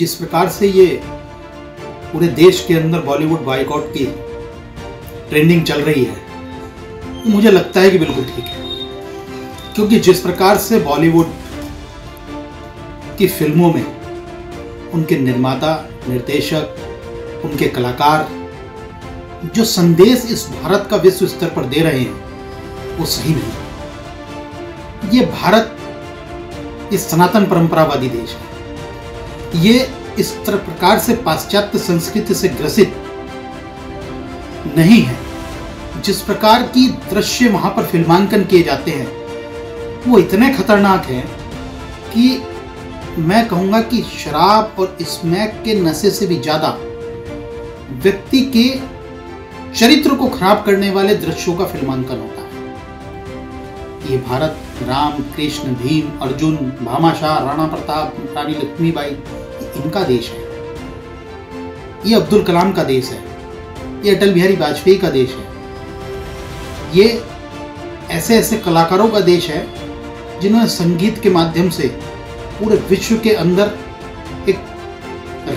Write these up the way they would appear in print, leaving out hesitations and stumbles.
जिस प्रकार से ये पूरे देश के अंदर बॉलीवुड बॉयकॉट की ट्रेंडिंग चल रही है, मुझे लगता है कि बिल्कुल ठीक है। क्योंकि जिस प्रकार से बॉलीवुड की फिल्मों में उनके निर्माता, निर्देशक, उनके कलाकार जो संदेश इस भारत का विश्व स्तर पर दे रहे हैं वो सही नहीं। ये भारत इस सनातन परंपरावादी देश है। ये इस तरह प्रकार से पाश्चात्य संस्कृति से ग्रसित नहीं है। जिस प्रकार की दृश्य वहां पर फिल्मांकन किए जाते हैं वो इतने खतरनाक हैं कि मैं कहूंगा कि शराब और स्मैक के नशे से भी ज्यादा व्यक्ति के चरित्र को खराब करने वाले दृश्यों का फिल्मांकन होता है। ये भारत राम, कृष्ण, भीम, अर्जुन, भामाशाह, राणा प्रताप, रानी लक्ष्मीबाई, इनका देश है। ये अब्दुल कलाम का देश है। ये अटल बिहारी वाजपेयी का देश है। ये ऐसे ऐसे कलाकारों का देश है जिन्होंने संगीत के माध्यम से पूरे विश्व के अंदर एक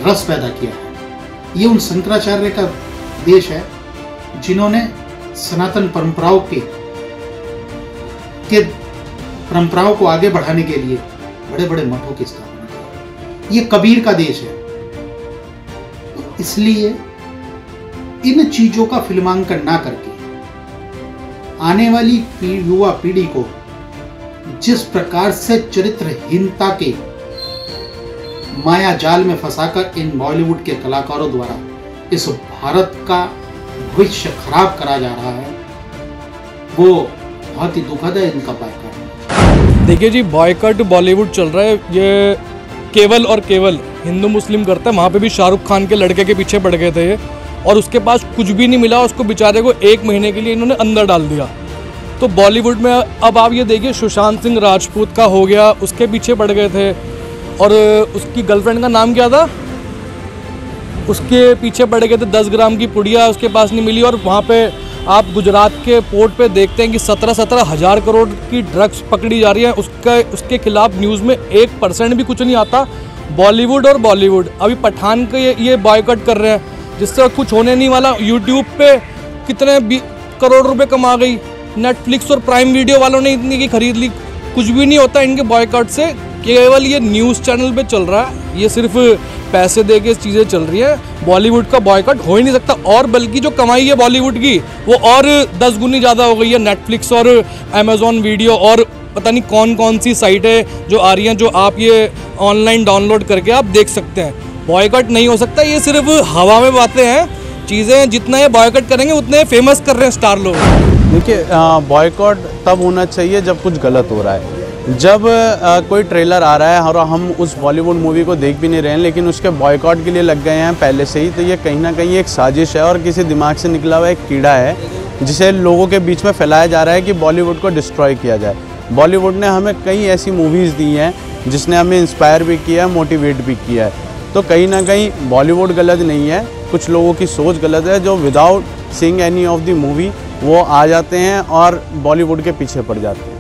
रस पैदा किया है। ये उन शंकराचार्य का देश है जिन्होंने सनातन परंपराओं परंपराओं को आगे बढ़ाने के लिए बड़े बड़े मठों की स्थापना की। ये कबीर का देश है। इसलिए इन चीजों का फिल्मांकन ना करके आने वाली युवा पीढ़ी को जिस प्रकार से चरित्रहीनता के माया जाल में फंसाकर इन बॉलीवुड के कलाकारों द्वारा इस भारत का भविष्य खराब करा जा रहा है, वो बहुत ही दुखद है। इनका बॉयकॉट, देखिए जी, बॉयकॉट बॉलीवुड चल रहा है, ये केवल और केवल हिंदू मुस्लिम करता है। वहाँ पे भी शाहरुख खान के लड़के के पीछे पड़ गए थे ये, और उसके पास कुछ भी नहीं मिला, उसको बेचारे को 1 महीने के लिए इन्होंने अंदर डाल दिया। तो बॉलीवुड में अब आप ये देखिए, सुशांत सिंह राजपूत का हो गया, उसके पीछे पड़ गए थे, और उसकी गर्लफ्रेंड का नाम क्या था, उसके पीछे पड़ गए थे। 10 ग्राम की पुड़िया उसके पास नहीं मिली। और वहाँ पे आप गुजरात के पोर्ट पे देखते हैं कि 17 हज़ार करोड़ की ड्रग्स पकड़ी जा रही है। उसके खिलाफ न्यूज़ में 1% भी कुछ नहीं आता। बॉलीवुड और बॉलीवुड अभी पठान के ये बॉयकॉट कर रहे हैं, जिससे कुछ होने नहीं वाला। यूट्यूब पे कितने करोड़ रुपए कमा गई, नेटफ्लिक्स और प्राइम वीडियो वालों ने इतनी की खरीद ली। कुछ भी नहीं होता इनके बॉयकॉट से। केवल ये न्यूज़ चैनल पे चल रहा है, ये सिर्फ पैसे दे के चीज़ें चल रही हैं। बॉलीवुड का बॉयकॉट हो ही नहीं सकता। और बल्कि जो कमाई है बॉलीवुड की वो और 10 गुनी ज़्यादा हो गई है। नेटफ्लिक्स और अमेज़ॉन वीडियो और पता नहीं कौन कौन सी साइटें जो आ रही हैं, जो आप ये ऑनलाइन डाउनलोड करके आप देख सकते हैं। बॉयकॉट नहीं हो सकता, ये सिर्फ हवा में बातें हैं चीज़ें। जितना ये बॉयकॉट करेंगे उतने फेमस कर रहे हैं स्टार लोग। देखिए, बॉयकॉट तब होना चाहिए जब कुछ गलत हो रहा है। जब कोई ट्रेलर आ रहा है और हम उस बॉलीवुड मूवी को देख भी नहीं रहे हैं, लेकिन उसके बॉयकॉट के लिए लग गए हैं पहले से ही, तो ये कहीं ना कहीं एक साजिश है और किसी दिमाग से निकला हुआ एक कीड़ा है जिसे लोगों के बीच में फैलाया जा रहा है कि बॉलीवुड को डिस्ट्रॉय किया जाए। बॉलीवुड ने हमें कई ऐसी मूवीज़ दी हैं जिसने हमें इंस्पायर भी किया है, मोटिवेट भी किया है। तो कहीं ना कहीं बॉलीवुड गलत नहीं है, कुछ लोगों की सोच गलत है जो without seeing any of the movie वो आ जाते हैं और बॉलीवुड के पीछे पड़ जाते हैं।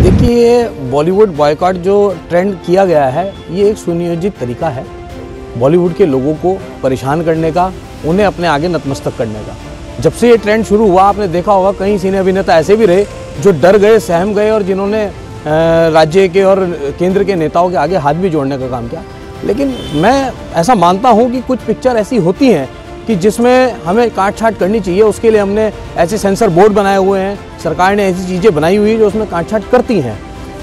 देखिए, बॉलीवुड बॉयकॉट जो ट्रेंड किया गया है, ये एक सुनियोजित तरीका है बॉलीवुड के लोगों को परेशान करने का, उन्हें अपने आगे नतमस्तक करने का। जब से ये ट्रेंड शुरू हुआ, आपने देखा होगा कई सिने अभिनेता ऐसे भी रहे जो डर गए, सहम गए और जिन्होंने राज्य के और केंद्र के नेताओं के आगे हाथ भी जोड़ने का काम किया। लेकिन मैं ऐसा मानता हूँ कि कुछ पिक्चर ऐसी होती हैं कि जिसमें हमें काट छाट करनी चाहिए। उसके लिए हमने ऐसे सेंसर बोर्ड बनाए हुए हैं, सरकार ने ऐसी चीज़ें बनाई हुई है जो उसमें काट छाट करती हैं।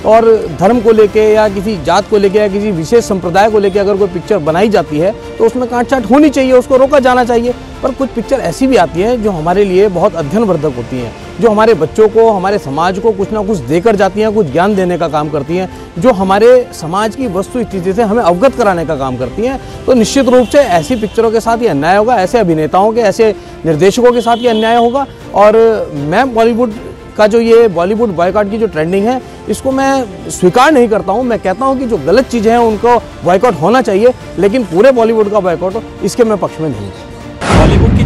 और धर्म को लेके या किसी जात को लेके या किसी विशेष संप्रदाय को लेके अगर कोई पिक्चर बनाई जाती है तो उसमें काट छाट होनी चाहिए, उसको रोका जाना चाहिए। पर कुछ पिक्चर ऐसी भी आती हैं जो हमारे लिए बहुत अध्ययनवर्धक होती हैं, जो हमारे बच्चों को, हमारे समाज को कुछ ना कुछ देकर जाती हैं, कुछ ज्ञान देने का काम करती हैं, जो हमारे समाज की वस्तु स्थिति से हमें अवगत कराने का काम करती हैं। तो निश्चित रूप से ऐसी पिक्चरों के साथ ये अन्याय होगा, ऐसे अभिनेताओं के, ऐसे निर्देशकों के साथ ये अन्याय होगा। और मैं बॉलीवुड का जो ये बॉलीवुड बॉयकॉट की जो ट्रेंडिंग है, इसको मैं स्वीकार नहीं करता हूँ। मैं कहता हूँ कि जो गलत चीज़ें हैं उनको बॉयकॉट होना चाहिए, लेकिन पूरे बॉलीवुड का बॉयकॉट हो, इसके मैं पक्ष में नहीं हूँ। बॉलीवुड की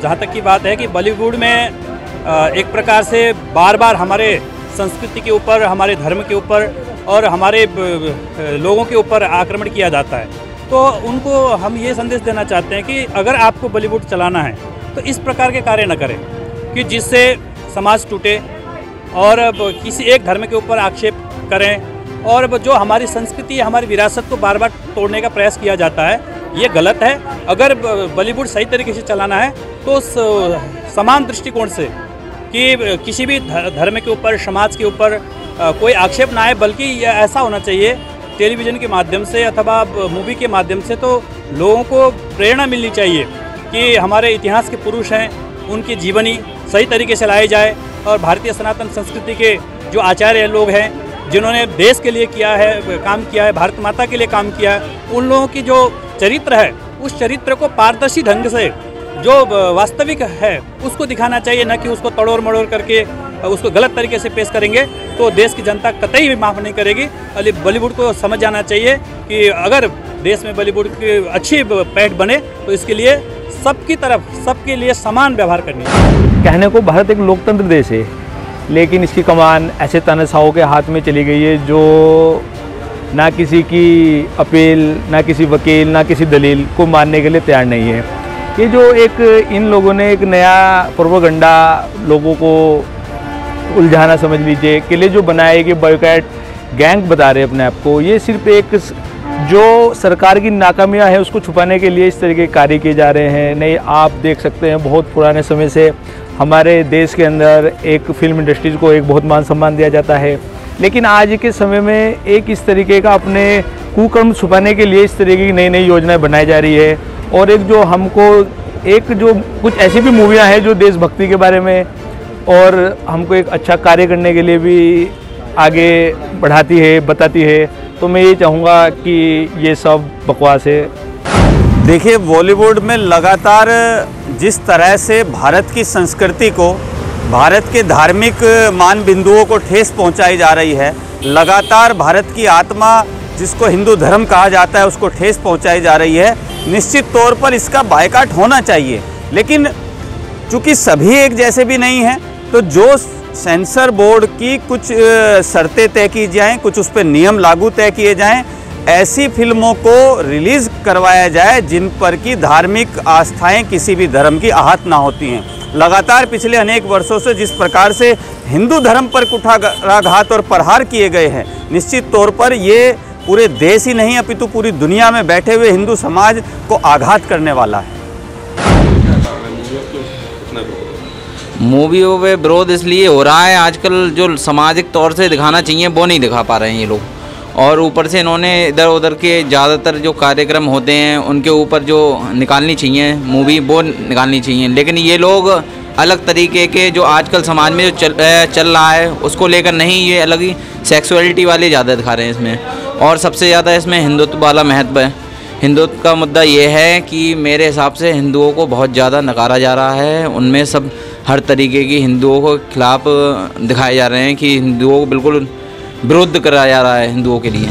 जहाँ तक की बात है कि बॉलीवुड में एक प्रकार से बार बार हमारे संस्कृति के ऊपर, हमारे धर्म के ऊपर और हमारे लोगों के ऊपर आक्रमण किया जाता है। तो उनको हम ये संदेश देना चाहते हैं कि अगर आपको बॉलीवुड चलाना है तो इस प्रकार के कार्य न करें कि जिससे समाज टूटे और किसी एक धर्म के ऊपर आक्षेप करें और जो हमारी संस्कृति हमारी विरासत को बार बार तोड़ने का प्रयास किया जाता है, ये गलत है। अगर बॉलीवुड सही तरीके से चलाना है तो समान दृष्टिकोण से कि किसी भी धर्म के ऊपर समाज के ऊपर कोई आक्षेप ना आए, बल्कि यह ऐसा होना चाहिए टेलीविज़न के माध्यम से अथवा मूवी के माध्यम से तो लोगों को प्रेरणा मिलनी चाहिए कि हमारे इतिहास के पुरुष हैं, उनकी जीवनी सही तरीके से लाई जाए और भारतीय सनातन संस्कृति के जो आचार्य लोग हैं जिन्होंने देश के लिए काम किया है, भारत माता के लिए काम किया है, उन लोगों की जो चरित्र है उस चरित्र को पारदर्शी ढंग से जो वास्तविक है उसको दिखाना चाहिए, न कि उसको तड़ोड़ मड़ोड़ करके उसको गलत तरीके से पेश करेंगे तो देश की जनता कतई भी माफ़ नहीं करेगी। बॉलीवुड को समझ जाना चाहिए कि अगर देश में बॉलीवुड की अच्छी पैठ बने तो इसके लिए सबकी तरफ सबके लिए समान व्यवहार करनी है। कहने को भारत एक लोकतंत्र देश है, लेकिन इसकी कमान ऐसे तानाशाहों के हाथ में चली गई है जो ना किसी की अपील, ना किसी वकील, ना किसी दलील को मानने के लिए तैयार नहीं है। ये जो एक इन लोगों ने एक नया प्रोपेगेंडा लोगों को उलझाना समझ लीजिए के लिए जो बनाया कि बॉयकॉट गैंग बता रहे अपने आप को, ये सिर्फ एक जो सरकार की नाकामियाँ है उसको छुपाने के लिए इस तरह के कार्य किए जा रहे हैं। नहीं, आप देख सकते हैं बहुत पुराने समय से हमारे देश के अंदर एक फिल्म इंडस्ट्रीज को एक बहुत मान सम्मान दिया जाता है, लेकिन आज के समय में एक इस तरीके का अपने कुकर्म छुपाने के लिए इस तरीके की नई नई योजनाएं बनाई जा रही है। और एक जो हमको एक जो कुछ ऐसी भी मूवियाँ हैं जो देशभक्ति के बारे में और हमको एक अच्छा कार्य करने के लिए भी आगे बढ़ाती है, बताती है, तो मैं ये चाहूँगा कि ये सब बकवास है। देखिए, बॉलीवुड में लगातार जिस तरह से भारत की संस्कृति को, भारत के धार्मिक मान बिंदुओं को ठेस पहुंचाई जा रही है, लगातार भारत की आत्मा जिसको हिंदू धर्म कहा जाता है उसको ठेस पहुंचाई जा रही है। निश्चित तौर पर इसका बायकॉट होना चाहिए, लेकिन चूंकि सभी एक जैसे भी नहीं हैं तो जो सेंसर बोर्ड की कुछ शर्तें तय की जाएं, कुछ उस पर नियम लागू तय किए जाएं, ऐसी फिल्मों को रिलीज़ करवाया जाए जिन पर की धार्मिक आस्थाएं किसी भी धर्म की आहत ना होती हैं। लगातार पिछले अनेक वर्षों से जिस प्रकार से हिंदू धर्म पर कुठाराघात और प्रहार किए गए हैं, निश्चित तौर पर ये पूरे देश ही नहीं अपितु पूरी दुनिया में बैठे हुए हिंदू समाज को आघात करने वाला है। मूवियों पे विरोध इसलिए हो रहा है, आजकल जो सामाजिक तौर से दिखाना चाहिए वो नहीं दिखा पा रहे हैं ये लोग, और ऊपर से इन्होंने इधर उधर के ज़्यादातर जो कार्यक्रम होते हैं उनके ऊपर जो निकालनी चाहिए मूवी वो निकालनी चाहिए, लेकिन ये लोग अलग तरीके के जो आजकल समाज में जो चल रहा है उसको लेकर नहीं, ये अलग ही सेक्सुअलिटी वाले ज़्यादा दिखा रहे हैं इसमें, और सबसे ज़्यादा इसमें हिंदुत्व वाला महत्व है। हिंदुत्व का मुद्दा ये है कि मेरे हिसाब से हिंदुओं को बहुत ज़्यादा नकारा जा रहा है, उनमें सब हर तरीके की हिंदुओं को खिलाफ दिखाए जा रहे हैं कि हिंदुओं को बिल्कुल विरुद्ध कराया जा रहा है हिंदुओं के लिए,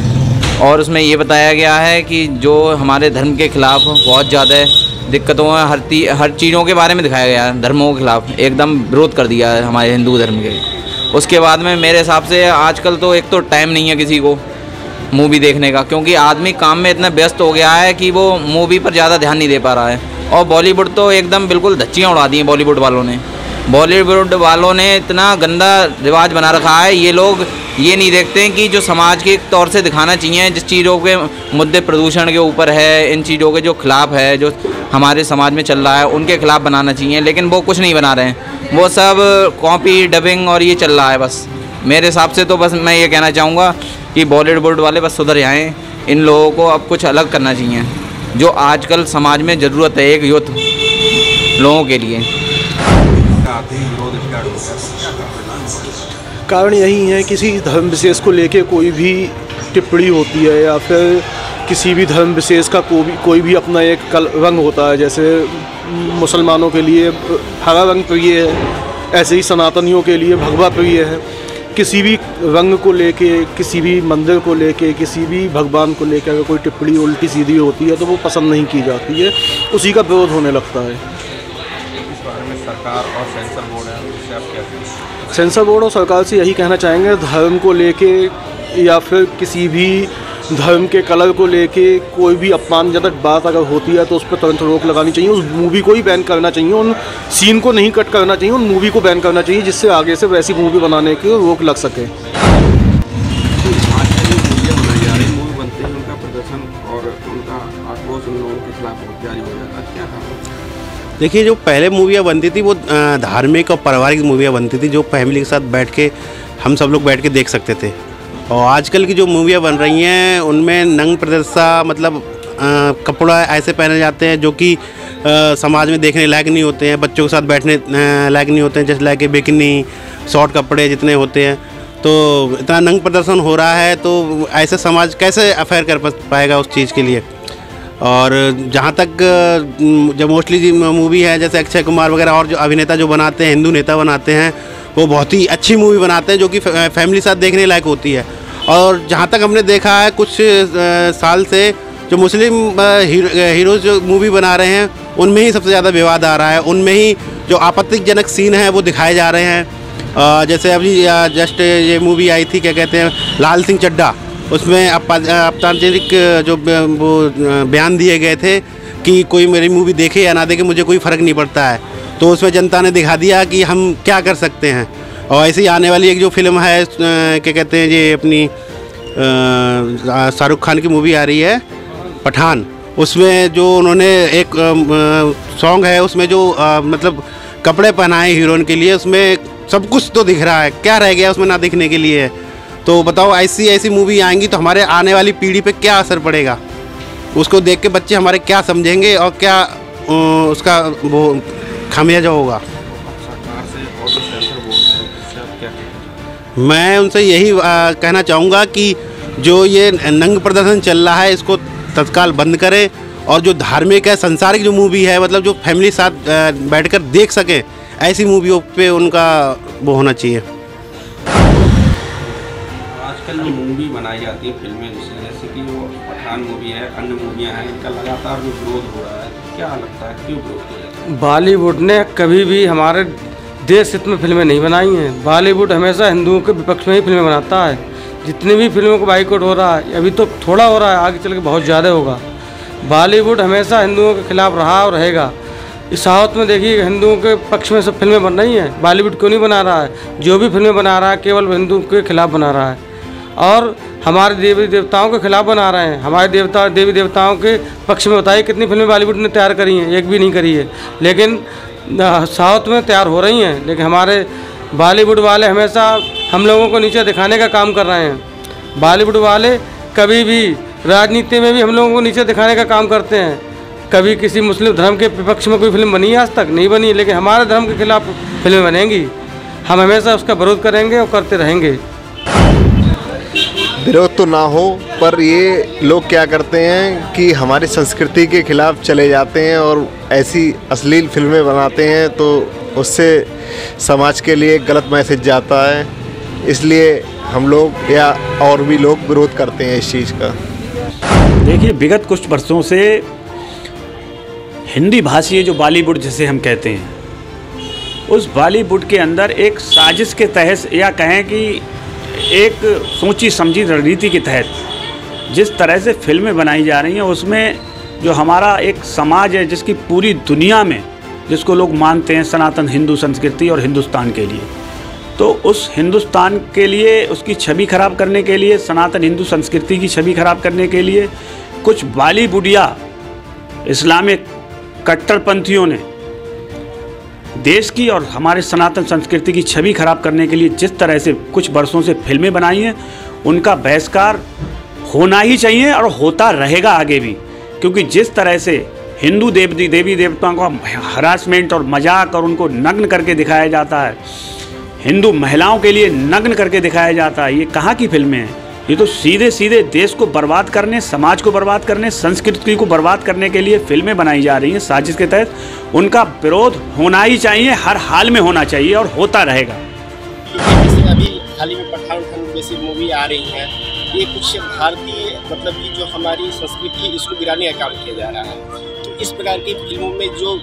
और उसमें ये बताया गया है कि जो हमारे धर्म के खिलाफ बहुत ज़्यादा दिक्कतों में हर चीज़ों के बारे में दिखाया गया है, धर्मों के खिलाफ एकदम विरोध कर दिया है हमारे हिंदू धर्म के। उसके बाद में मेरे हिसाब से आजकल तो एक तो टाइम नहीं है किसी को मूवी देखने का, क्योंकि आदमी काम में इतना व्यस्त हो गया है कि वो मूवी पर ज़्यादा ध्यान नहीं दे पा रहा है, और बॉलीवुड तो एकदम बिल्कुल धच्चियाँ उड़ा दी हैं बॉलीवुड वालों ने इतना गंदा रिवाज बना रखा है। ये लोग ये नहीं देखते हैं कि जो समाज के तौर से दिखाना चाहिए, जिस चीज़ों के मुद्दे प्रदूषण के ऊपर है, इन चीज़ों के जो खिलाफ है, जो हमारे समाज में चल रहा है उनके खिलाफ बनाना चाहिए, लेकिन वो कुछ नहीं बना रहे हैं, वो सब कॉपी डबिंग और ये चल रहा है। बस मेरे हिसाब से तो बस मैं ये कहना चाहूँगा कि बॉलीवुड वाले बस सुधर जाएँ, इन लोगों को अब कुछ अलग करना चाहिए जो आजकल समाज में ज़रूरत है एक यूथ लोगों के लिए। कारण यही है, किसी धर्म विशेष को लेके कोई भी टिप्पणी होती है या फिर किसी भी धर्म विशेष का कोई भी अपना एक रंग होता है, जैसे मुसलमानों के लिए हरा रंग प्रिय है, ऐसे ही सनातनियों के लिए भगवा प्रिय है। किसी भी रंग को लेके, किसी भी मंदिर को लेके, किसी भी भगवान को लेके अगर कोई टिप्पणी उल्टी सीधी होती है तो वो पसंद नहीं की जाती है, उसी का विरोध होने लगता है। इस बारे में सरकार और सेंसर बोर्ड है, उससे आप क्या कहेंगे? सेंसर बोर्ड और सरकार से यही कहना चाहेंगे, धर्म को लेके या फिर किसी भी धर्म के कलर को लेके कोई भी अपमानजनक बात अगर होती है तो उस पर तुरंत रोक लगानी चाहिए। उस मूवी को ही बैन करना चाहिए, उन सीन को नहीं कट करना चाहिए, उन मूवी को बैन करना चाहिए, जिससे आगे से वैसी मूवी बनाने की रोक लग सके। देखिए, जो पहले मूवियाँ बनती थी वो धार्मिक और पारिवारिक मूवियाँ बनती थी, जो फैमिली के साथ बैठ के हम सब लोग बैठ के देख सकते थे। और आजकल की जो मूवियाँ बन रही हैं उनमें नंग प्रदर्शा, मतलब कपड़ा ऐसे पहने जाते हैं जो कि समाज में देखने लायक नहीं होते हैं, बच्चों के साथ बैठने लायक नहीं होते हैं, जैसे लाइक बिकनी, शॉर्ट कपड़े जितने होते हैं। तो इतना नंग प्रदर्शन हो रहा है, तो ऐसे समाज कैसे अफेयर कर पाएगा उस चीज़ के लिए। और जहाँ तक जो मोस्टली जी मूवी है, जैसे अक्षय कुमार वगैरह और जो अभिनेता जो बनाते हैं, हिंदू नेता बनाते हैं, वो बहुत ही अच्छी मूवी बनाते हैं जो कि फैमिली साथ देखने लायक होती है। और जहाँ तक हमने देखा है कुछ साल से जो मुस्लिम हीरोज़ जो मूवी बना रहे हैं उनमें ही सबसे ज़्यादा विवाद आ रहा है, उनमें ही जो आपत्तिजनक सीन है वो दिखाए जा रहे हैं। जैसे अभी जस्ट ये मूवी आई थी, क्या कहते हैं, लाल सिंह चड्ढा, उसमें आपत्तिजनक जो वो बयान दिए गए थे कि कोई मेरी मूवी देखे या ना देखे मुझे कोई फ़र्क नहीं पड़ता है। तो उसमें जनता ने दिखा दिया कि हम क्या कर सकते हैं। और ऐसे ही आने वाली एक जो फिल्म है, क्या कहते हैं, ये अपनी शाहरुख खान की मूवी आ रही है पठान, उसमें जो उन्होंने एक सॉन्ग है उसमें जो मतलब कपड़े पहनाए हीरोइन के लिए, उसमें सब कुछ तो दिख रहा है, क्या रह गया उसमें ना दिखने के लिए। तो बताओ, ऐसी मूवी आएंगी तो हमारे आने वाली पीढ़ी पे क्या असर पड़ेगा, उसको देख के बच्चे हमारे क्या समझेंगे और क्या उसका वो खामियाजा होगा। मैं उनसे यही कहना चाहूँगा कि जो ये नंग प्रदर्शन चल रहा है इसको तत्काल बंद करें, और जो धार्मिक है, संसारिक जो मूवी है, मतलब जो फैमिली साथ बैठकर देख सकें, ऐसी मूवियों पे उनका वो होना चाहिए। आजकल जो मूवी बनाई जाती है, फिल्में जैसे कि वो पठान मूवी है, अन्य मूवियाँ हैं, इनका लगातार जो विरोध हो रहा है, क्या लगता है क्यों विरोध हो रहा है? बॉलीवुड ने कभी भी हमारे देश हित में फिल्में नहीं बनाई हैं। बॉलीवुड हमेशा हिंदुओं के विपक्ष में ही फिल्में बनाता है। जितनी भी फिल्मों को बाइकआउट हो रहा है, अभी तो थोड़ा हो रहा है, आगे चल के बहुत ज़्यादा होगा। बॉलीवुड हमेशा हिंदुओं के खिलाफ रहा और रहेगा। इस साउथ में देखिए, हिंदुओं के पक्ष में सब फिल्में बन रही हैं, बॉलीवुड क्यों नहीं बना रहा है? जो भी फिल्में बना रहा है केवल हिंदुओं के खिलाफ बना रहा है, और हमारे देवी देवताओं के खिलाफ बना रहे हैं। हमारे देवी देवताओं के पक्ष में बताइए कितनी फिल्में बॉलीवुड ने तैयार करी हैं, एक भी नहीं करी है। लेकिन साउथ में तैयार हो रही हैं, लेकिन हमारे बॉलीवुड वाले हमेशा हम लोगों को नीचे दिखाने का काम कर रहे हैं। बॉलीवुड वाले कभी भी राजनीति में भी हम लोगों को नीचे दिखाने का काम करते हैं। कभी किसी मुस्लिम धर्म के विपक्ष में कोई फिल्म बनी है? आज तक नहीं बनी, लेकिन हमारे धर्म के खिलाफ फिल्में बनेंगी। हम हमेशा उसका विरोध करेंगे और करते रहेंगे। विरोध तो ना हो, पर ये लोग क्या करते हैं कि हमारी संस्कृति के खिलाफ चले जाते हैं और ऐसी अश्लील फिल्में बनाते हैं, तो उससे समाज के लिए गलत मैसेज जाता है। इसलिए हम लोग या और भी लोग विरोध करते हैं इस चीज़ का। देखिए, विगत कुछ वर्षों से हिंदी भाषी जो बॉलीवुड जिसे हम कहते हैं, उस बॉलीवुड के अंदर एक साजिश के तहत, या कहें कि एक सोची समझी रणनीति के तहत जिस तरह से फिल्में बनाई जा रही हैं, उसमें जो हमारा एक समाज है जिसकी पूरी दुनिया में जिसको लोग मानते हैं सनातन हिंदू संस्कृति और हिंदुस्तान के लिए, तो उस हिंदुस्तान के लिए उसकी छवि खराब करने के लिए, सनातन हिंदू संस्कृति की छवि खराब करने के लिए कुछ बॉलीवुडिया इस्लामिक कट्टरपंथियों ने देश की और हमारे सनातन संस्कृति की छवि खराब करने के लिए जिस तरह से कुछ वर्षों से फिल्में बनाई हैं, उनका बहिष्कार होना ही चाहिए और होता रहेगा आगे भी। क्योंकि जिस तरह से हिंदू देवी देवताओं का हरासमेंट और मजाक और उनको नग्न करके दिखाया जाता है, हिंदू महिलाओं के लिए नग्न करके दिखाया जाता है, ये कहाँ की फिल्में हैं? ये तो सीधे सीधे देश को बर्बाद करने, समाज को बर्बाद करने, संस्कृति को बर्बाद करने के लिए फिल्में बनाई जा रही हैं साजिश के तहत। उनका विरोध होना ही चाहिए, हर हाल में होना चाहिए और होता रहेगा। जैसे अभी हाल ही में पठान जैसी मूवी आ रही है, ये कुछ भारतीय मतलब कि जो हमारी संस्कृति है इसको गिराने का काम किया जा रहा है। तो इस प्रकार की फिल्मों में जो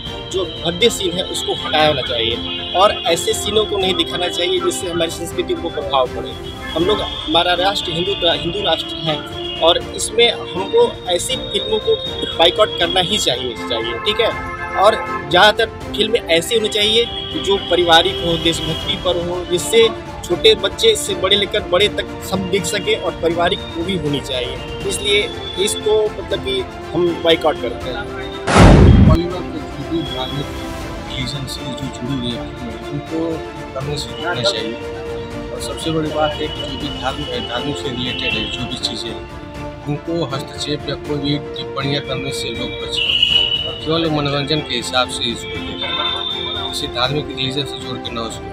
भद्दे सीन है उसको हटाया होना चाहिए और ऐसे सीनों को नहीं दिखाना चाहिए जिससे हमारी संस्कृति को प्रभाव पड़े। हम लोग, हमारा राष्ट्र हिंदू राष्ट्र है और इसमें हमको ऐसी फिल्मों को बाइकआउट करना ही चाहिए, ठीक है। और ज़्यादातर फिल्में ऐसी होनी चाहिए जो पारिवारिक हो, देशभक्ति पर हो, जिससे छोटे बच्चे से बड़े लेकर बड़े तक सब देख सके और पारिवारिक मूवी होनी चाहिए। इसलिए इसको मतलब कि हम बाइकआउट करते हैं। बॉलीवुड के धार्मिक रिलीजन से जो जुड़ी हुई है उनको करने से रोकना चाहिए। और सबसे बड़ी बात है कि जो भी धार्मिक से रिलेटेड है जो भी चीज़ें, उनको हस्तक्षेप या कोई भी टिप्पणियाँ करने से लोग बचें और केवल मनोरंजन के हिसाब से इसको देखें, किसी धार्मिक रिलीजन से जोड़ के न उसको।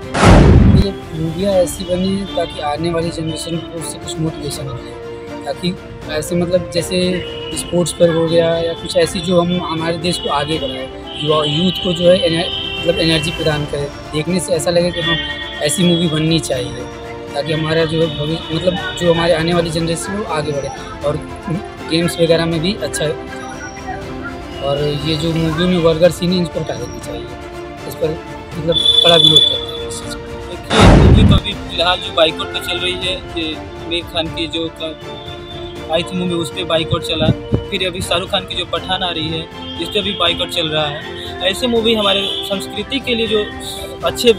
ये मूवियाँ ऐसी बनी ताकि आने वाली जनरेशन को उससे कुछ मोटिवेशन मिले, ताकि ऐसे मतलब जैसे स्पोर्ट्स पर हो गया या कुछ ऐसी जो हम हमारे देश को आगे बढ़ाए, यूथ को जो है मतलब एनर्जी प्रदान करे। देखने से ऐसा लगे कि हाँ ऐसी मूवी बननी चाहिए ताकि हमारा जो है भविष्य मतलब जो हमारे आने वाली जनरेशन वो आगे बढ़े और गेम्स वगैरह में भी अच्छा है। और ये जो मूवी में वर्गर सीन है इनको हटा देनी चाहिए, इस पर मतलब बड़ा विरोध करते हैं इस चीज़ को। देखिए तो अभी फिलहाल जो बाइकआउट पे चल रही है कि आमिर खान की जो आई थी मूवी उस पर बाइकआउट चला, फिर अभी शाहरुख खान की जो पठान आ रही है इस पर भी बाइकआउट चल रहा है। ऐसे मूवी हमारे संस्कृति के लिए जो अच्छे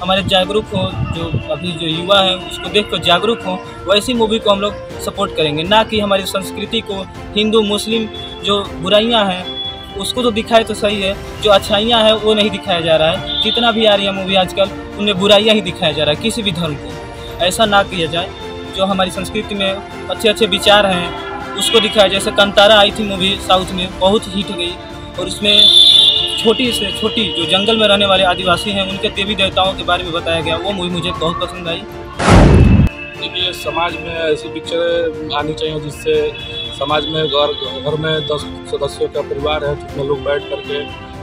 हमारे जागरूक हो, जो अभी जो युवा है उसको देख कर जागरूक हो, वैसी मूवी को हम लोग सपोर्ट करेंगे, ना कि हमारी संस्कृति को हिंदू मुस्लिम जो बुराइयां हैं उसको तो दिखाए तो सही है, जो अच्छाइयां हैं वो नहीं दिखाया जा रहा है। जितना भी आ रही है मूवी आजकल उनमें बुराइयां ही दिखाया जा रहा है किसी भी धर्म को। ऐसा ना किया जाए, जो हमारी संस्कृति में अच्छे अच्छे विचार हैं उसको दिखाया। जैसे कंतारा आई थी मूवी साउथ में, बहुत हिट गई और उसमें छोटी से छोटी जो जंगल में रहने वाले आदिवासी हैं उनके देवी देवताओं के बारे में बताया गया, वो मूवी मुझे बहुत पसंद आई। देखिए समाज में ऐसी पिक्चरें आनी चाहिए जिससे समाज में घर में 10 सदस्यों का परिवार है जितने लोग बैठ करके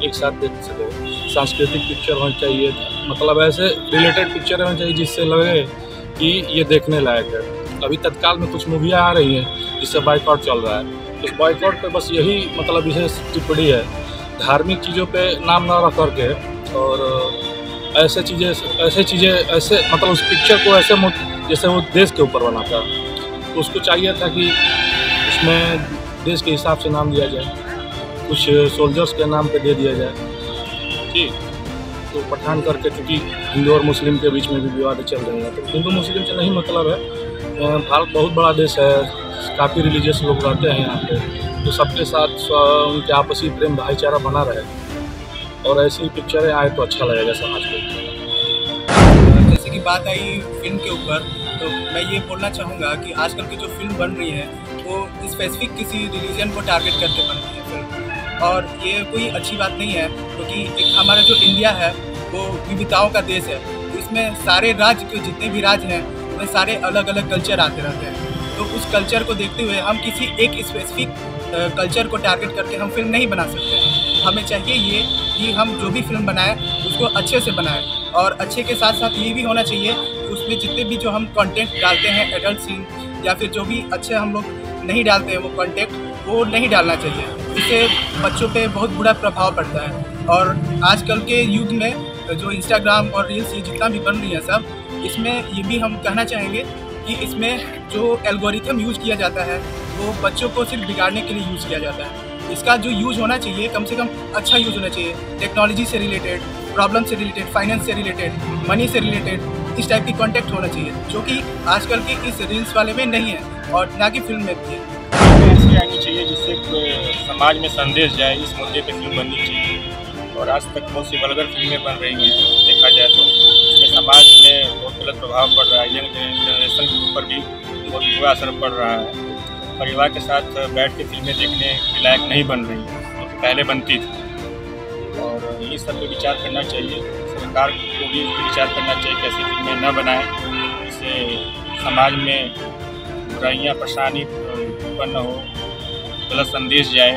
एक साथ देख सके। सांस्कृतिक पिक्चर होनी चाहिए, मतलब ऐसे रिलेटेड पिक्चर होनी चाहिए जिससे लगे कि ये देखने लायक है। अभी तत्काल में कुछ मूवियाँ आ रही हैं जिससे बाइकआउट चल रहा है। उस बाइकआउट पे बस यही मतलब विशेष टिप्पणी है, धार्मिक चीज़ों पे नाम ना रख करके और ऐसे मतलब उस पिक्चर को ऐसे जैसे वो देश के ऊपर बनाता है, तो उसको चाहिए था कि उसमें देश के हिसाब से नाम दिया जाए, कुछ सोल्जर्स के नाम पे दे दिया जाए, ठीक। तो पठान करके चूँकि हिंदू और मुस्लिम के बीच में भी विवाद चल रहे हैं, तो हिंदू मुस्लिम से नहीं मतलब है। भारत बहुत बड़ा देश है, काफ़ी रिलीजियस लोग रहते हैं यहाँ पे, तो सबके साथ उनके आपसी प्रेम भाईचारा बना रहे और ऐसी पिक्चरें आए तो अच्छा लगेगा समाज को। जैसे कि बात आई फिल्म के ऊपर, तो मैं ये बोलना चाहूँगा कि आजकल की जो फिल्म बन रही है वो स्पेसिफिक किसी रिलीजन को टारगेट करके बन रही है फिल्म, और ये कोई अच्छी बात नहीं है क्योंकि एक हमारा जो इंडिया है वो विविधताओं का देश है। तो इसमें सारे राज्य के जितने भी राज्य हैं उनमें सारे अलग अलग कल्चर आते रहते हैं, तो उस कल्चर को देखते हुए हम किसी एक स्पेसिफिक कल्चर को टारगेट करके हम फिल्म नहीं बना सकते हैं। हमें चाहिए ये कि हम जो भी फिल्म बनाएं उसको अच्छे से बनाएं, और अच्छे के साथ साथ ये भी होना चाहिए कि उसमें जितने भी जो हम कंटेंट डालते हैं एडल्ट सीन या फिर जो भी अच्छे हम लोग नहीं डालते हैं वो कंटेंट वो नहीं डालना चाहिए, इससे बच्चों पे बहुत बुरा प्रभाव पड़ता है। और आजकल के युग में जो इंस्टाग्राम और रील्स ये जितना भी बन रही है सब, इसमें ये भी हम कहना चाहेंगे कि इसमें जो एल्गोरिथम यूज़ किया जाता है वो बच्चों को सिर्फ बिगाड़ने के लिए यूज़ किया जाता है। इसका जो यूज़ होना चाहिए कम से कम अच्छा यूज़ होना चाहिए, टेक्नोलॉजी से रिलेटेड, प्रॉब्लम से रिलेटेड, फाइनेंस से रिलेटेड, मनी से रिलेटेड, इस टाइप की कॉन्टेक्ट होना चाहिए जो कि आजकल के इस रील्स वाले में नहीं है और ना कि फिल्म में भी है। ऐसी आनी चाहिए जिससे समाज में संदेश जाए, इस मुद्दे पर फिल्म बननी चाहिए। और आज तक बहुत सी वल्गर फिल्में बन रही हैं, देखा जाए तो इसमें समाज में बहुत गलत प्रभाव पड़ रहा है, यंग जनरेशन के ऊपर भी बहुत बुरा असर पड़ रहा है। परिवार के साथ बैठ के फिल्में देखने के लायक नहीं बन रही हैं, तो पहले बनती थी। और ये सब पे विचार करना चाहिए, सरकार को भी विचार करना चाहिए कि ऐसी फिल्में न बनाएं जिससे समाज में बुराइयाँ परेशानी उत्पन्न हो, गलत संदेश जाए।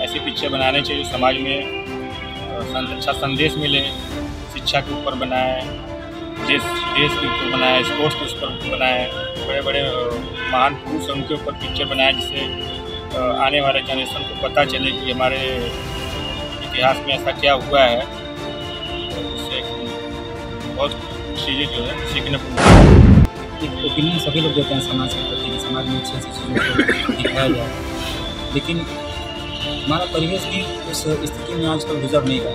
ऐसी पिक्चर बनाने चाहिए समाज में अच्छा संदेश मिले, शिक्षा के ऊपर बनाए, देश के ऊपर बनाए, स्पोर्ट्स के ऊपर बनाए, बड़े बड़े महान पुरुष उनके ऊपर पिक्चर बनाए जिससे आने वाले जनरेशन को पता चले कि हमारे इतिहास में ऐसा क्या हुआ है, उससे बहुत चीज़ें जो है सीखने को मिलती एक ओपिनियन सभी लोग देते हैं समाज के प्रति कि समाज में अच्छी चीज़ों को दिखाया जाए, लेकिन हमारा परिवेश भी उस स्थिति में आजकल गुजर नहीं रहा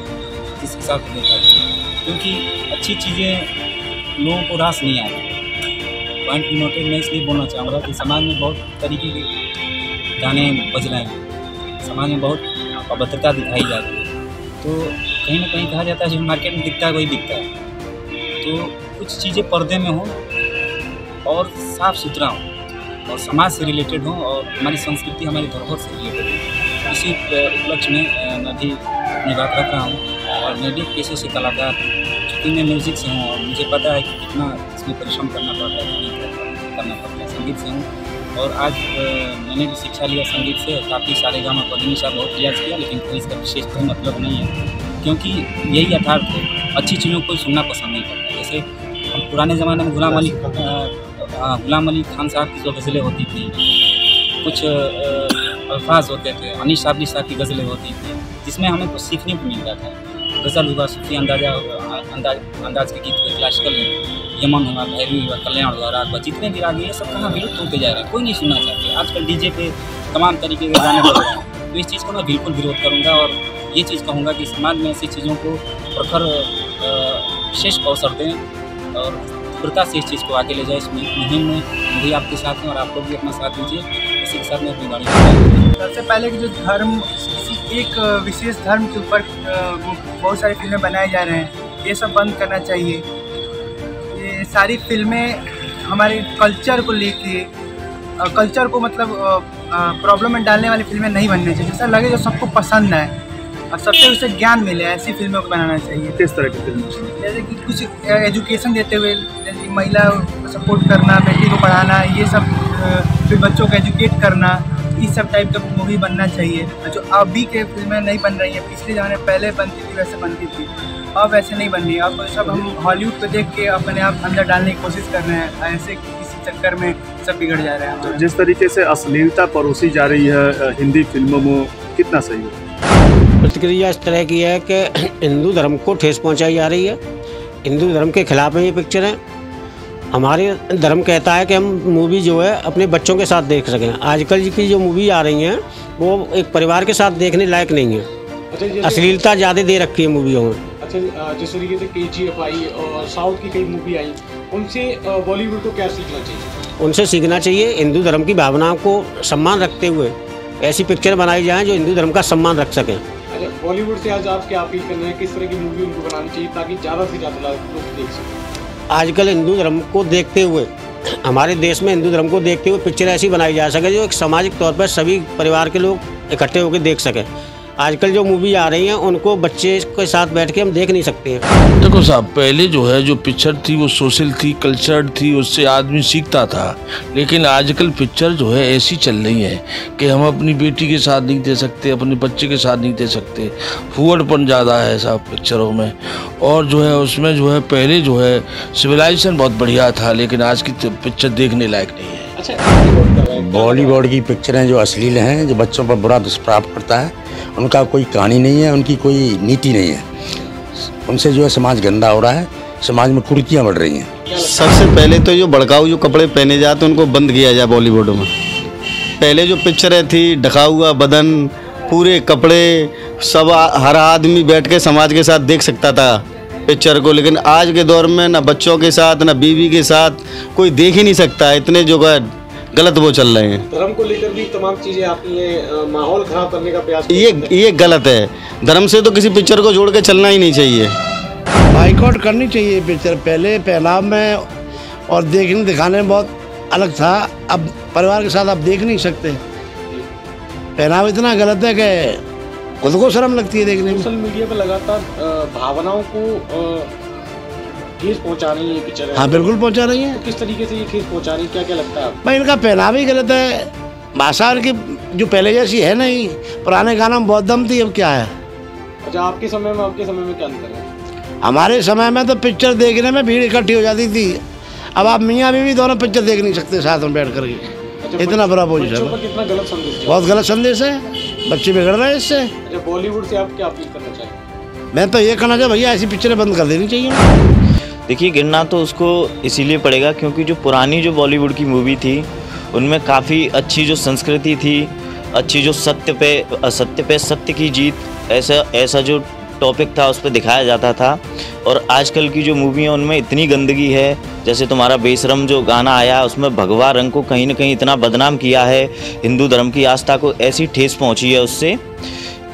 जिस हिसाब से देखा जाए, क्योंकि अच्छी चीज़ें लोगों को रास नहीं आती। पॉइंट की नोटेड मैं इसलिए बोलना चाहूँगा कि समाज में बहुत तरीके के गाने बज रहे हैं, समाज में बहुत अभद्रता दिखाई जाती है, तो कहीं ना कहीं कहा जाता है जो मार्केट में दिखता है वही दिखता है। तो कुछ चीज़ें पर्दे में हों और साफ़ सुथरा हों और समाज से रिलेटेड हों और हमारी संस्कृति हमारी धरोहर से रिलेटेड हो। इसी उपलक्ष्य में मैं भी अपनी बात रख रहा हूँ और मैं भी पेशे से कलाकार, चूँकि मैं म्यूज़िक से हूँ और मुझे पता है कि कितना इसमें परिश्रम करना पड़ता है, करना पड़ता है। संगीत से हूँ और आज मैंने भी शिक्षा लिया संगीत से, काफ़ी सारे गामा पदनी सा बहुत रियाज किया, लेकिन कोई इसका विशेष कोई मतलब नहीं है, क्योंकि यही यथार्थ है, अच्छी चीज़ों को सुनना पसंद नहीं करता। जैसे हम पुराने ज़माने में गुलाम अली खान साहब की जो गज़लें होती थी, कुछ अल्फाज होते थे, अनीस शाबली साहब की गज़लें होती थी, जिसमें हमें कुछ सीखने को मिलता था। गज़ल हुआ, सूफी अंदाज के गीत हुए, क्लासिकल यमन हुआ, भैरवी हुआ, कल्याण हुआ, राग हुआ, जितने भी राग ये सब कहाँ विलुप्त होते जा रहे हैं, कोई नहीं सुनना चाहते। आजकल डीजे पे तमाम तरीके के गाने बज रहे हैं, तो इस चीज़ को मैं बिल्कुल विरोध करूँगा और ये चीज़ कहूँगा कि समाज में ऐसी चीज़ों को प्रखर विशेष अवसर दें और तीव्रता से इस चीज़ को आगे ले जाए। इस मुहिम में हम भी आपके साथ हैं और आप लोग भी अपना साथ दीजिए। इसी के साथ मैं अपनी गाड़ी सबसे पहले कि जो धर्म, किसी एक विशेष धर्म के ऊपर बहुत सारी फिल्में बनाए जा रहे हैं, ये सब बंद करना चाहिए। ये सारी फिल्में हमारे कल्चर को लेके, कल्चर को मतलब प्रॉब्लम में डालने वाली फिल्में नहीं बननी चाहिए। ऐसा लगे जो सबको पसंद है और सबसे उसे ज्ञान मिले, ऐसी फिल्मों को बनाना चाहिए। किस तरह की फिल्म? जैसे कि कुछ एजुकेशन देते हुए, जैसे महिला को सपोर्ट करना, बेटी को पढ़ाना, ये सब, फिर बच्चों को एजुकेट करना, इस सब टाइप का मूवी बनना चाहिए। जो अभी के फिल्में नहीं बन रही हैं, पिछले ज़माने पहले बनती थी वैसे बनती थी, अब वैसे नहीं बन रही। अब सब हम हॉलीवुड को देख के अपने आप अंदर डालने की कोशिश कर रहे हैं, ऐसे किसी चक्कर में सब बिगड़ जा रहे हैं। जिस तरीके से अश्लीलता परोसी जा रही है हिंदी फिल्मों में, कितना सही है? प्रतिक्रिया इस तरह की है कि हिंदू धर्म को ठेस पहुंचाई जा रही है, हिंदू धर्म के खिलाफ में ये पिक्चर है। हमारे धर्म कहता है कि हम मूवी जो है अपने बच्चों के साथ देख सकें। आजकल की जो मूवी आ रही हैं वो एक परिवार के साथ देखने लायक नहीं है। अच्छा, अश्लीलता ज़्यादा दे रखी है मूवियों में। अच्छा, जिस तरीके से KGF आई और साउथ की कई मूवी आई, उनसे बॉलीवुड को क्या सीखना चाहिए? उनसे सीखना चाहिए हिंदू धर्म की भावनाओं को सम्मान रखते हुए ऐसी पिक्चर बनाई जाएँ जो हिंदू धर्म का सम्मान रख सकें। अच्छा, बॉलीवुड से आज आप क्या अपील कर रहे हैं, किस तरह की मूवी उनको बनानी चाहिए ताकि ज़्यादा से ज़्यादा लोग देख सकें? आजकल हिंदू धर्म को देखते हुए, हमारे देश में हिंदू धर्म को देखते हुए पिक्चर ऐसी बनाई जा सके जो एक सामाजिक तौर पर सभी परिवार के लोग इकट्ठे होकर देख सकें। आजकल जो मूवी आ रही हैं उनको बच्चे के साथ बैठ के हम देख नहीं सकते हैं। देखो साहब, पहले जो है जो पिक्चर थी वो सोशल थी, कल्चर्ड थी, उससे आदमी सीखता था। लेकिन आजकल पिक्चर जो है ऐसी चल रही है कि हम अपनी बेटी के साथ नहीं दे सकते, अपने बच्चे के साथ नहीं दे सकते। फूहड़पन ज़्यादा है साहब पिक्चरों में, और जो है उसमें जो है पहले जो है सिविलाइजेशन बहुत बढ़िया था, लेकिन आज की पिक्चर देखने लायक नहीं है। बॉलीवुड की पिक्चरें जो अश्लील हैं, जो बच्चों पर बुरा दुष्प्रभाव पड़ता है, उनका कोई कहानी नहीं है, उनकी कोई नीति नहीं है। उनसे जो है समाज गंदा हो रहा है, समाज में कुरीतियाँ बढ़ रही हैं। सबसे पहले तो जो भड़काऊ जो कपड़े पहने जाते उनको बंद किया जाए बॉलीवुड में। पहले जो पिक्चरें थी, ढका हुआ बदन, पूरे कपड़े, सब हर आदमी बैठ के समाज के साथ देख सकता था पिक्चर को, लेकिन आज के दौर में ना बच्चों के साथ ना बीवी के साथ कोई देख ही नहीं सकता। इतने जो गलत वो चल रहे हैं। धर्म को लेकर भी तमाम चीज़ें आती हैं, माहौल खराब करने का प्रयास। ये गलत है। धर्म से तो किसी पिक्चर को जोड़ के चलना ही नहीं चाहिए। बाइकआउट करनी चाहिए पिक्चर। पहले पहनाव में और देखने दिखाने में बहुत अलग था, अब परिवार के साथ आप देख नहीं सकते। पहनाव इतना गलत है कि खुद को शर्म लगती है देखने में। सोशल मीडिया पर लगातार भावनाओं को ठेस पहुंचा रही है पिक्चर। हाँ, बिल्कुल पहुंचा रही है। तो किस तरीके से ये ठेस पहुंचा रही है, क्या क्या लगता है आपको? भाई, इनका पहनावा ही गलत है, भाषा की जो पहले जैसी है नहीं। पुराने गानों में बहुत दम थी, अब क्या है? अच्छा, आपके समय में आपके समय में क्या अंतर है? हमारे समय में तो पिक्चर देखने में भीड़ इकट्ठी हो जाती थी। अब आप मियाँ बीवी दोनों पिक्चर देख नहीं सकते साथ में बैठ करके। इतना बुरा पोजिशन बच्चों पर है, कितना गलत संदेश है। बहुत गलत संदेश है, बच्चे बिगड़ रहे हैं इससे। अच्छा, बॉलीवुड से आप क्या अपील करना चाहेंगे? मैं तो ये कहना चाहिए भैया ऐसी पिक्चरें बंद कर देनी चाहिए। देखिए, गिरना तो उसको इसीलिए पड़ेगा क्योंकि जो पुरानी जो बॉलीवुड की मूवी थी उनमें काफ़ी अच्छी जो संस्कृति थी, अच्छी जो सत्य पे सत्य की जीत, ऐसा जो टॉपिक था उस पर दिखाया जाता था। और आजकल की जो मूवी हैं उनमें इतनी गंदगी है, जैसे तुम्हारा बेशरम जो गाना आया उसमें भगवा रंग को कहीं ना कहीं इतना बदनाम किया है, हिंदू धर्म की आस्था को ऐसी ठेस पहुंची है उससे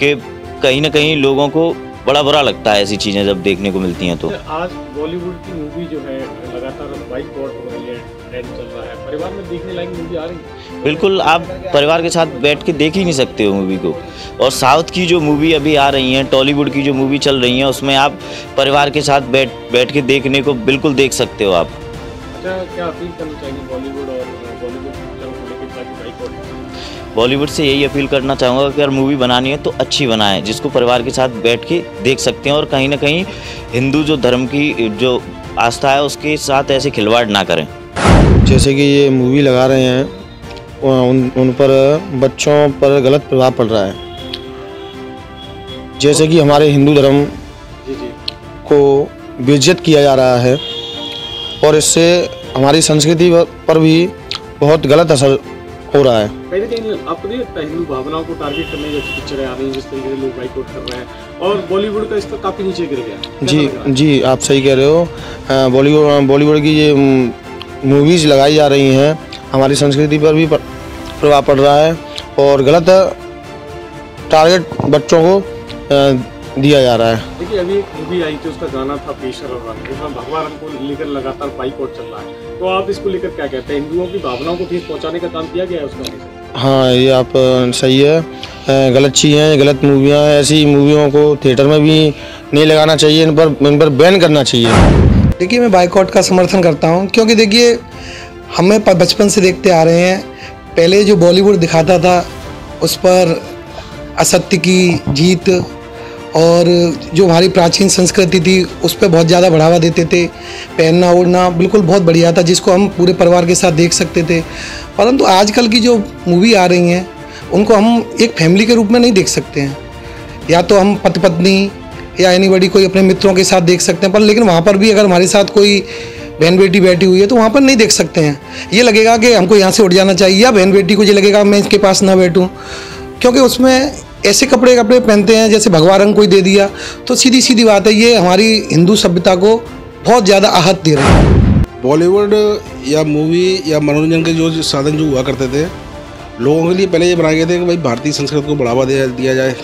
कि कहीं ना कहीं लोगों को बड़ा बुरा लगता है ऐसी चीज़ें जब देखने को मिलती हैं। तो आज बॉलीवुड की मूवी जो है लगातार बाइकआउट हो रही है, ट्रेंड चल रहा है, परिवार में देखने लायक मूवी आ रही है? बिल्कुल, आप परिवार के साथ बैठ के देख ही नहीं सकते हो मूवी को। और साउथ की जो मूवी अभी आ रही हैं, टॉलीवुड की जो मूवी चल रही हैं, उसमें आप परिवार के साथ बैठ के देखने को बिल्कुल देख सकते हो आप। अच्छा, क्या अपील करना चाहिए बॉलीवुड और बॉलीवुड फिल्म को लेकर ताकि बाइकआउट? बॉलीवुड से यही अपील करना चाहूँगा कि अगर मूवी बनानी है तो अच्छी बनाएं, जिसको परिवार के साथ बैठ के देख सकते हैं और कहीं ना कहीं हिंदू जो धर्म की जो आस्था है उसके साथ ऐसे खिलवाड़ ना करें। जैसे कि ये मूवी लगा रहे हैं उन पर बच्चों पर गलत प्रभाव पड़ रहा है। जैसे कि हमारे हिंदू धर्म को बेइज्जत किया जा रहा है और इससे हमारी संस्कृति पर भी बहुत गलत असर हो रहा है। कहीं ना कहीं आपको नहीं लगता हिंदू भावनाओं को टारगेट करने जैसी पिक्चरें आ रही हैं, जिस तरीके से लोग बाइकआउट कर रहे हैं और बॉलीवुड का इसका काफ़ी नीचे गिर गया? जी, आप सही कह रहे हो। बॉलीवुड की ये मूवीज़ लगाई जा रही हैं, हमारी संस्कृति पर भी प्रभाव पड़ रहा है और गलत टारगेट बच्चों को दिया जा रहा है। देखिए, अभी एक मूवी आई थी, उसका गाना था पेशर और रंग, जिसमें भगवा रंग को लेकर लगातार बाइकआउट चल रहा है, तो आप इसको लेकर क्या कहते हैं? हिंदुओं की भावनाओं को ठेस पहुंचाने का काम किया गया है उसका? हाँ, ये आप सही है, गलत चीज़ है, गलत मूवियाँ हैं। ऐसी मूवियों को थिएटर में भी नहीं लगाना चाहिए, इन पर बैन करना चाहिए। देखिए, मैं बाइकआउट का समर्थन करता हूँ क्योंकि देखिए हमें बचपन से देखते आ रहे हैं, पहले जो बॉलीवुड दिखाता था उस पर असत्य की जीत और जो हमारी प्राचीन संस्कृति थी उस पर बहुत ज़्यादा बढ़ावा देते थे। पहनना ओढ़ना बिल्कुल बहुत बढ़िया था, जिसको हम पूरे परिवार के साथ देख सकते थे। परंतु आजकल की जो मूवी आ रही हैं उनको हम एक फैमिली के रूप में नहीं देख सकते हैं। या तो हम पति पत्नी या एनीबॉडी कोई अपने मित्रों के साथ देख सकते हैं, पर लेकिन वहाँ पर भी अगर हमारे साथ कोई बहन बेटी बैठी हुई है तो वहाँ पर नहीं देख सकते हैं। ये लगेगा कि हमको यहाँ से उठ जाना चाहिए, या बहन बेटी को ये लगेगा मैं इसके पास ना बैठूँ, क्योंकि उसमें ऐसे कपड़े पहनते हैं जैसे भगवा रंग कोई दे दिया। तो सीधी सीधी बात है, ये हमारी हिंदू सभ्यता को बहुत ज़्यादा आहत दे रहे हैं। बॉलीवुड या मूवी या मनोरंजन के जो साधन जो हुआ करते थे लोगों के लिए पहले ये बनाए गए थे कि भाई भारतीय संस्कृति को बढ़ावा दिया जाए,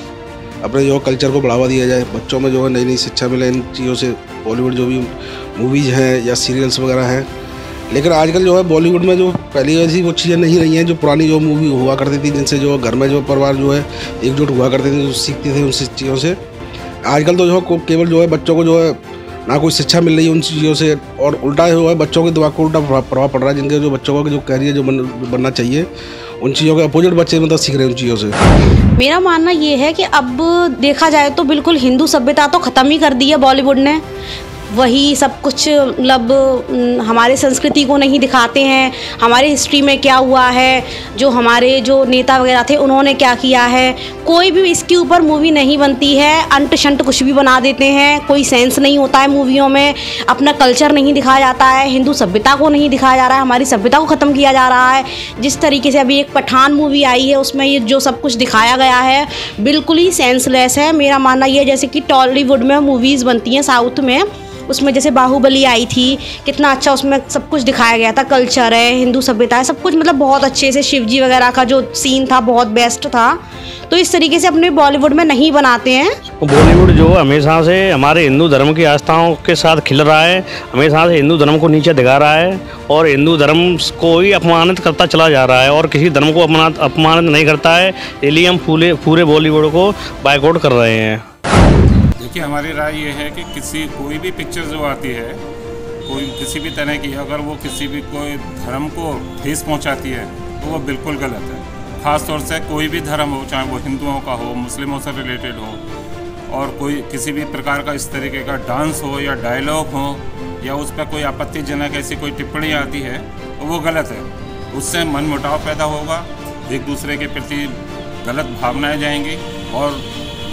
अपने जो कल्चर को बढ़ावा दिया जाए, बच्चों में जो है नई नई शिक्षा मिले इन चीज़ों से। बॉलीवुड जो भी मूवीज़ हैं या सीरियल्स वगैरह हैं, लेकिन आजकल जो है बॉलीवुड में जो पहले ऐसी वो चीज़ें नहीं रही हैं जो पुरानी जो मूवी हुआ करती थी, जिनसे जो घर में जो परिवार जो है एकजुट हुआ करते थे, जो सीखते थे उन चीज़ों से। आजकल तो जो है केवल जो है बच्चों को जो है ना कोई शिक्षा मिल रही है उन चीज़ों से, और उल्टा जो है बच्चों के दिमाग को उल्टा प्रभाव पड़ रहा है। जिनके जो बच्चों का जो कैरियर जो बनना चाहिए उन चीज़ों के अपोजिट बच्चे मतलब सीख रहे हैं उन चीज़ों से। मेरा मानना ये है कि अब देखा जाए तो बिल्कुल हिंदू सभ्यता तो ख़त्म ही कर दी है बॉलीवुड ने। वही सब कुछ मतलब हमारे संस्कृति को नहीं दिखाते हैं, हमारे हिस्ट्री में क्या हुआ है, जो हमारे जो नेता वगैरह थे उन्होंने क्या किया है, कोई भी इसके ऊपर मूवी नहीं बनती है। अंट शंट कुछ भी बना देते हैं, कोई सेंस नहीं होता है मूवियों में, अपना कल्चर नहीं दिखाया जाता है, हिंदू सभ्यता को नहीं दिखाया जा रहा है, हमारी सभ्यता को ख़त्म किया जा रहा है। जिस तरीके से अभी एक पठान मूवी आई है उसमें ये जो सब कुछ दिखाया गया है बिल्कुल ही सेंसलेस है। मेरा मानना ये है जैसे कि टॉलीवुड में मूवीज़ बनती हैं साउथ में, उसमें जैसे बाहुबली आई थी, कितना अच्छा उसमें सब कुछ दिखाया गया था, कल्चर है, हिंदू सभ्यता है, सब कुछ मतलब बहुत अच्छे से, शिवजी वगैरह का जो सीन था बहुत बेस्ट था। तो इस तरीके से अपने बॉलीवुड में नहीं बनाते हैं। बॉलीवुड जो हमेशा से हमारे हिंदू धर्म की आस्थाओं के साथ खिल रहा है, हमेशा से हिंदू धर्म को नीचे दिखा रहा है और हिंदू धर्म को ही अपमानित करता चला जा रहा है और किसी धर्म को अपमानित नहीं करता है। इसलिए हम पूरे बॉलीवुड को बायकॉट कर रहे हैं। देखिए, हमारी राय ये है कि कोई भी पिक्चर जो आती है, कोई किसी भी तरह की, अगर वो किसी भी कोई धर्म को ठेस पहुंचाती है तो वो बिल्कुल गलत है। ख़ास तौर से कोई भी धर्म हो, चाहे वो हिंदुओं का हो, मुस्लिमों से रिलेटेड हो, और कोई किसी भी प्रकार का इस तरीके का डांस हो या डायलॉग हो या उस पर कोई आपत्तिजनक ऐसी कोई टिप्पणी आती है तो वो गलत है। उससे मनमुटाव पैदा होगा, एक दूसरे के प्रति गलत भावनाएं जाएंगी और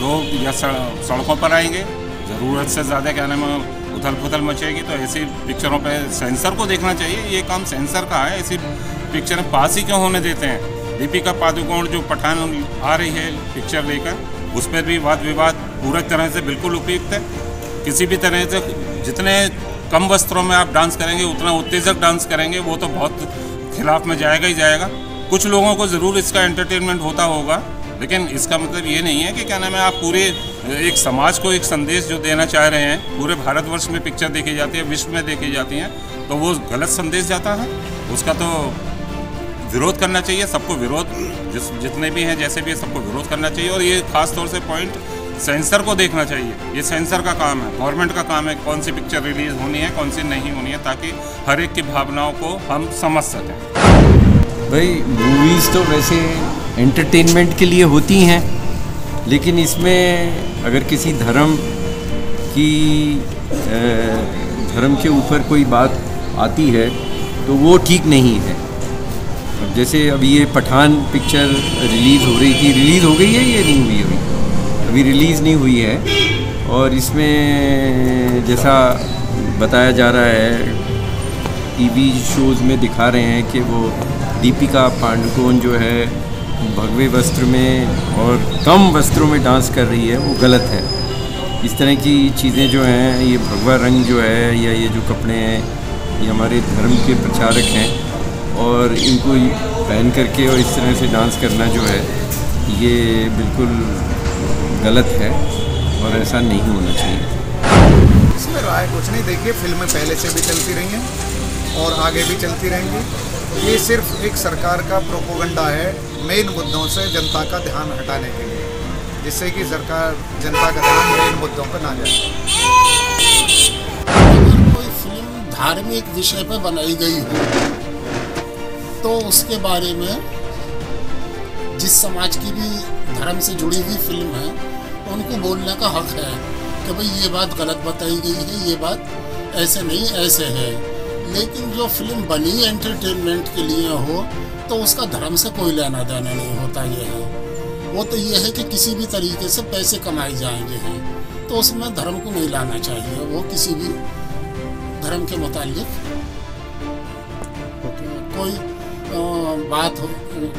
लोग या सड़कों पर आएंगे, ज़रूरत से ज़्यादा क्या नाम उथल पुथल मचेगी। तो ऐसी पिक्चरों पे सेंसर को देखना चाहिए, ये काम सेंसर का है। ऐसी पिक्चर पास ही क्यों होने देते हैं। दीपिका पादुकोण जो पठान आ रही है पिक्चर लेकर, उस पर भी वाद विवाद पूरी तरह से बिल्कुल उपयुक्त है। किसी भी तरह से जितने कम वस्त्रों में आप डांस करेंगे उतना उत्तेजक डांस करेंगे, वो तो बहुत खिलाफ में जाएगा ही जाएगा। कुछ लोगों को ज़रूर इसका एंटरटेनमेंट होता होगा, लेकिन इसका मतलब ये नहीं है कि क्या नाम है आप पूरे एक समाज को एक संदेश जो देना चाह रहे हैं, पूरे भारतवर्ष में पिक्चर देखी जाती है, विश्व में देखी जाती हैं, तो वो गलत संदेश जाता है। उसका तो विरोध करना चाहिए, सबको विरोध जितने भी हैं जैसे भी है सबको विरोध करना चाहिए। और ये खास तौर से पॉइंट सेंसर को देखना चाहिए, ये सेंसर का काम है, गवर्नमेंट का काम है कौन सी पिक्चर रिलीज़ होनी है कौन सी नहीं होनी है, ताकि हर एक की भावनाओं को हम समझ सकें। भाई मूवीज़ तो वैसे एंटरटेनमेंट के लिए होती हैं, लेकिन इसमें अगर किसी धर्म के ऊपर कोई बात आती है तो वो ठीक नहीं है। अब जैसे अभी ये पठान पिक्चर रिलीज़ हो रही थी, रिलीज़ हो गई है या नहीं हुई? अभी रिलीज़ नहीं हुई है। और इसमें जैसा बताया जा रहा है, टीवी शोज़ में दिखा रहे हैं कि वो दीपिका पादुकोण जो है भगवे वस्त्र में और कम वस्त्रों में डांस कर रही है, वो गलत है। इस तरह की चीज़ें जो हैं, ये भगवा रंग जो है या ये जो कपड़े हैं, ये हमारे धर्म के प्रचारक हैं और इनको पहन करके और इस तरह से डांस करना जो है ये बिल्कुल गलत है और ऐसा नहीं होना चाहिए। इसमें राय कुछ नहीं, देखिए फिल्में पहले से भी चलती रही हैं और आगे भी चलती रहेंगी। ये सिर्फ एक सरकार का प्रोपोगंडा है मेन मुद्दों से जनता का ध्यान हटाने के लिए, जिससे कि सरकार जनता का ध्यान मेन मुद्दों पर ना जाए। अगर कोई फिल्म धार्मिक विषय पर बनाई गई हो तो उसके बारे में जिस समाज की भी धर्म से जुड़ी हुई फिल्म है उनको बोलने का हक है कि भाई ये बात गलत बताई गई है, ये बात ऐसे नहीं ऐसे है। लेकिन जो फिल्म बनी एंटरटेनमेंट के लिए हो तो उसका धर्म से कोई लेना देना नहीं होता। ये है वो तो ये है कि किसी भी तरीके से पैसे कमाए जाएंगे हैं, तो उसमें धर्म को नहीं लाना चाहिए। वो किसी भी धर्म के मुतालिक कोई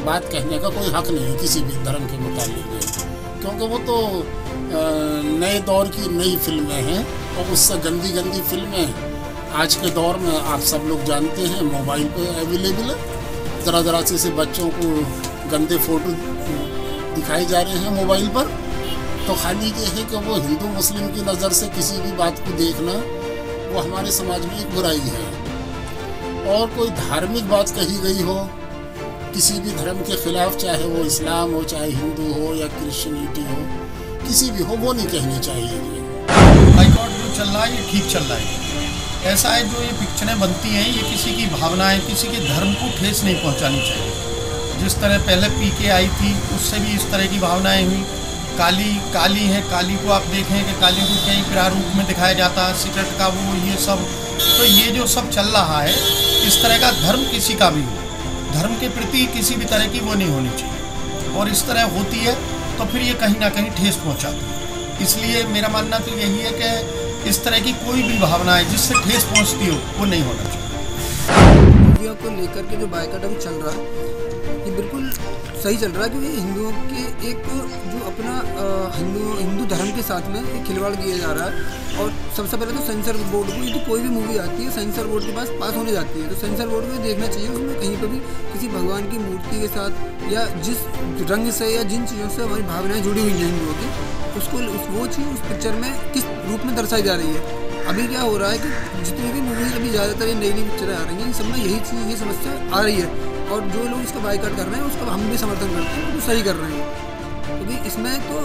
बात कहने का कोई हक नहीं है किसी भी धर्म के मुतालिक, क्योंकि वो तो नए दौर की नई फिल्में हैं और उससे गंदी गंदी फिल्में आज के दौर में आप सब लोग जानते हैं मोबाइल पे अवेलेबल है। ज़रा से बच्चों को गंदे फ़ोटो दिखाए जा रहे हैं मोबाइल पर। तो खाली ये है कि वो हिंदू मुस्लिम की नज़र से किसी भी बात को देखना वो हमारे समाज में एक बुराई है। और कोई धार्मिक बात कही गई हो किसी भी धर्म के खिलाफ, चाहे वो इस्लाम हो, चाहे हिंदू हो या क्रिश्चियनिटी हो, किसी भी हो, वो नहीं कहनी चाहिए। बाइकआउट जो चल रहा है ये ठीक चल रहा है। ऐसा है जो ये पिक्चरें बनती हैं ये किसी की भावनाएं, किसी के धर्म को ठेस नहीं पहुंचानी चाहिए। जिस तरह पहले पीके आई थी उससे भी इस तरह की भावनाएं हुई। काली है, काली को आप देखें कि काली को कई प्रारूप में दिखाया जाता है, सिगरेट का वो ये सब। तो ये जो सब चल रहा है, इस तरह का धर्म किसी का भी हो, धर्म के प्रति किसी भी तरह की वो नहीं होनी चाहिए। और इस तरह होती है तो फिर ये कहीं ना कहीं ठेस पहुंचाती है। इसलिए मेरा मानना तो यही है कि इस तरह की कोई भी भावना है जिससे ठेस पहुंचती हो वो नहीं होना चाहिए। मूवियों को लेकर के जो बाइकआउट अभी चल रहा है ये बिल्कुल सही चल रहा है, क्योंकि हिंदुओं के एक जो अपना हिंदू धर्म के साथ में एक खिलवाड़ किया जा रहा है। और सबसे पहले तो सेंसर बोर्ड को, ये तो कोई भी मूवी आती है सेंसर बोर्ड के पास होने जाती है, तो सेंसर बोर्ड को देखना चाहिए उसमें कहीं पर भी किसी भगवान की मूर्ति के साथ या जिस रंग से या जिन चीज़ों से हमारी भावनाएँ जुड़ी हुई हैं हिंदुओं की, उसको वो चीज़ उस पिक्चर में किस रूप में दर्शाई जा रही है। अभी क्या हो रहा है कि जितनी भी मूवीज अभी ज़्यादातर ये नई पिक्चरें आ रही हैं, इन सब में यही चीज़, ये समस्या आ रही है। और जो लोग इसका बाइकआउट कर रहे हैं उसका हम भी समर्थन करते हैं, वो तो सही कर रहे हैं। क्योंकि इसमें तो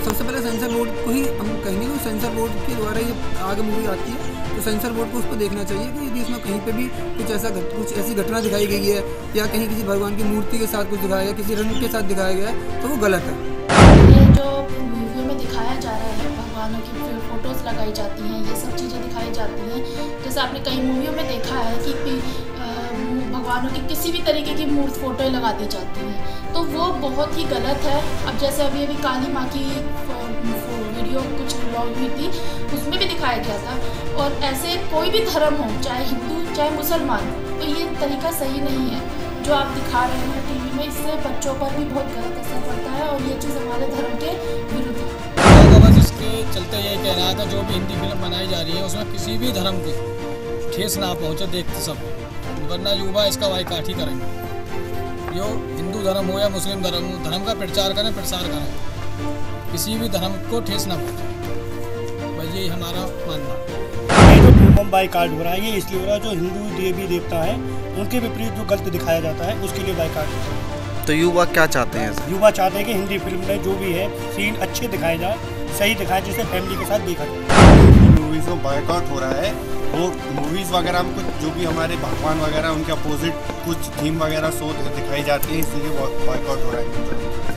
सबसे पहले सेंसर बोर्ड को ही हम कहेंगे कि सेंसर बोर्ड के द्वारा ये आगे मूवी आती है तो सेंसर बोर्ड को उसको देखना चाहिए कि यदि इसमें कहीं पे भी कुछ ऐसी घटना दिखाई गई है या कहीं किसी भगवान की मूर्ति के साथ कुछ दिखाया गया, किसी रंग के साथ दिखाया गया है, तो वो गलत है। ये जो मूवी में दिखाया जा रहा है, भगवानों की फ़ोटोज़ लगाई जाती हैं, ये सब चीज़ें दिखाई जाती हैं। जैसे आपने कई मूवियों में देखा है कि भगवानों की किसी भी तरीके की मूर्त फोटो लगा दी जाती हैं, तो वो बहुत ही गलत है। अब जैसे अभी काली माँ की वीडियो कुछ ब्लॉग हुई थी, उसमें भी दिखाया गया था। और ऐसे कोई भी धर्म हो, चाहे हिंदू चाहे मुसलमान, तो ये तरीका सही नहीं है जो आप दिखा रहे हैं टीवी में। इससे बच्चों पर भी बहुत गलत असर पड़ता है और ये चीज़ हमारे धर्म के विरुद्ध है। तो बस इसके चलते यही कह रहा था, जो भी हिंदी फिल्म बनाई जा रही है उसमें किसी भी धर्म की ठेस ना पहुँचे देखते सब, वरना युवा इसका बाइकाट ही करेंगे। जो हिंदू धर्म हो या मुस्लिम धर्म हो, धर्म का प्रचार करें, प्रसार करें, किसी भी धर्म को ठेस ना पहुँचे, बस यही हमारा मानना है। ये जो फिल्म बाइकाट हो रहा है, ये इसलिए हो रहा है जो हिंदू देवी देवता है उनके विपरीत जो गलत दिखाया जाता है, उसके लिए बाइकाट होता है। तो युवा क्या चाहते हैं? युवा चाहते हैं कि हिंदी फिल्म में जो भी है सीन अच्छे दिखाए जाए, सही दिखाए, जिसे फैमिली के साथ देखा जाए। मूवीज़ में बाइकाट हो रहा है, वो मूवीज़ वगैरह में कुछ जो भी हमारे भगवान वगैरह उनके अपोजिट कुछ थीम वगैरह शो दिखाई जाती है, इसलिए बाइकाट हो रहा है।